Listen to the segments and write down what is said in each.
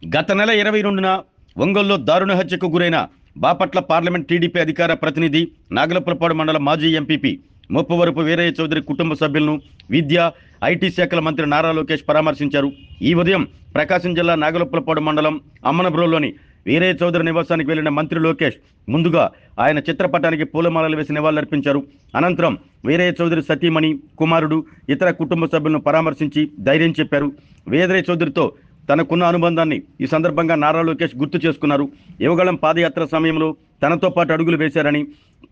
గత నెల 22న ఒంగోలులో దారుణ హత్యకు గురైన బాపట్ల పార్లమెంట్ టీడీపీ అధికార ప్రతినిధి నాగలపురపాడు మండల మాజీ ఎంపీపీ ముప్పవరపు వీరయ్య చౌదరి కుటుంబ సభ్యులను విద్య, ఐటీ శాఖల మంత్రి నారా లోకేష్ పరామర్శించారు. ఈ ఉదయం ప్రకాశం జిల్లా నాగలపురపాడు మండలం అమ్మనబ్రోలోని వీరయ్య చౌదరి నివాసానికి వెళ్లిన మంత్రి లోకేష్ ముందుగా ఆయన చిత్రపటానికి పూలమాలలు వేసి నివాళులర్పించారు. అనంతరం వీరయ్య చౌదరి సతీమణి, కుమారుడు, ఇతర కుటుంబ సభ్యులను పరామర్శించి ధైర్యం చెప్పారు. వీరయ్య చౌదరితో తనకున్న అనుబంధాన్ని ఈ సందర్భంగా నారా లోకేష్ గుర్తు చేసుకున్నారు. యువగళం పాదయాత్ర సమయంలో తనతో పాటు అడుగులు వేశారని,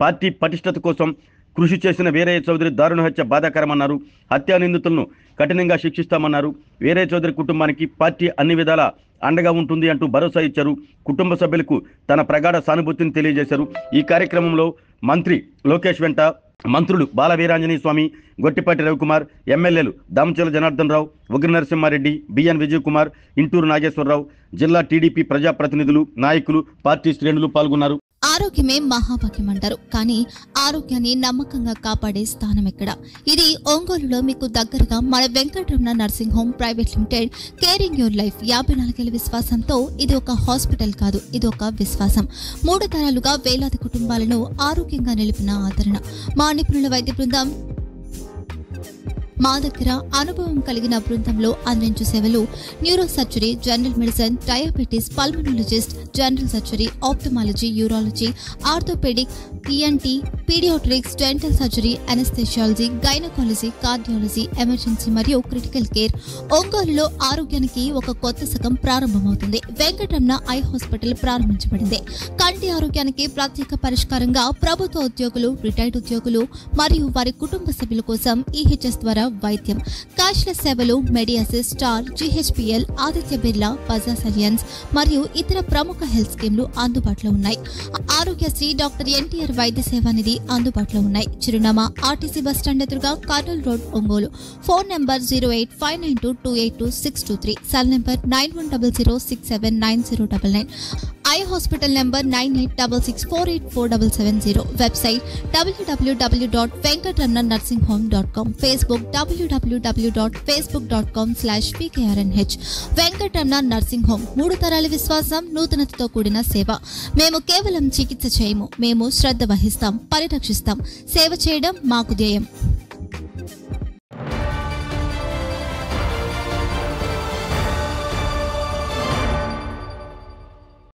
పార్టీ పటిష్టత కోసం కృషి చేసిన వీరయ్య చౌదరి దారుణ హత్య బాధాకరమన్నారు. హత్యా నిందితులను కఠినంగా శిక్షిస్తామన్నారు. వీరయ్య చౌదరి కుటుంబానికి పార్టీ అన్ని విధాలా అండగా ఉంటుంది అంటూ భరోసా ఇచ్చారు. కుటుంబ సభ్యులకు తన ప్రగాఢ సానుభూతిని తెలియజేశారు. ఈ కార్యక్రమంలో మంత్రి లోకేష్ వెంట మంత్రులు బాల వీరాంజనేయ స్వామి, గొట్టిపాటి రవికుమార్, ఎమ్మెల్యేలు దామచల జనార్దన్ రావు, ఉగ్ర నరసింహారెడ్డి, బిఎన్ విజయ్ కుమార్, ఇంటూరు నాగేశ్వరరావు, జిల్లా టీడీపీ ప్రజాప్రతినిధులు, నాయకులు, పార్టీ శ్రేణులు పాల్గొన్నారు. ఆరోగ్యమే మహాభాగ్యం అంటారు, కానీ ఆరోగ్యాన్ని నమ్మకంగా కాపాడే స్థానం ఎక్కడ? ఇది ఒంగోలులో మీకు దగ్గరగా మన Venkataramana nursing home private limited. Caring your life 54 ఏళ్ల విశ్వాసంతో ఇది ఒక హాస్పిటల్ కాదు, ఇది ఒక విశ్వాసం. 3 తరాలుగా వేలాది కుటుంబాలను ఆరోగ్యంగా నిలిపిన ఆదరణ. మా నిపుణుల వైద్య బృందం మా దగ్గర అనుభవం కలిగిన బృందంలో అందించే సేవలు neuro surgery, general medicine, diabetes, pulmonologist, general surgery, ophthalmology, urology, orthopaedic, ENT, paediatrics, dental surgery, anaesthesiology, gynaecology, cardiology, emergency మరియు క్రిటికల్ కేర్. ఒంగోలులో ఆరోగ్యానికి ఒక కొత్త శకం ప్రారంభమవుతుంది. వెంకటరమణ ఐ హాస్పిటల్ ప్రారంభించబడింది. కంటి ఆరోగ్యానికి ప్రత్యేక పరిష్కారంగా ప్రభుత్వ ఉద్యోగులు, రిటైర్డ్ ఉద్యోగులు మరియు వారి కుటుంబ సభ్యుల కోసం ఈహెచ్ఎస్ ద్వారా వైద్యం, క్యాష్లెస్ సేవలు, మెడియాసిస్, స్టార్, జీహెచ్పీఎల్, ఆదిత్య బిర్లా, బజాజ్ అలియన్స్ మరియు ఇతర ప్రముఖ హెల్త్ స్కీమ్లు అందుబాటులో ఉన్నాయి. ఆరోగ్యశ్రీ, డాక్టర్ ఎన్టీఆర్ వైద్య సేవా నిధి అందుబాటులో ఉన్నాయి. చిరునామా ఆర్టీసీ బస్టాండ్ ఎదురుగా, Kurnool road, Ongole. Phone number 08592282623, cell number 9100679099, eye hospital number 9866484770, website www.venkatramananursinghome.com, Facebook www.facebook.com/vkrnh. Venkataramana nursing home, 3 తరాల విశ్వాసం, నూతనతతో కూడిన సేవ. మేము కేవలం చికిత్స చేయము, మేము శ్రద్ధ వహిస్తాం, పరిరక్షిస్తాం. సేవ చేయడం మాకు ధ్యేయం.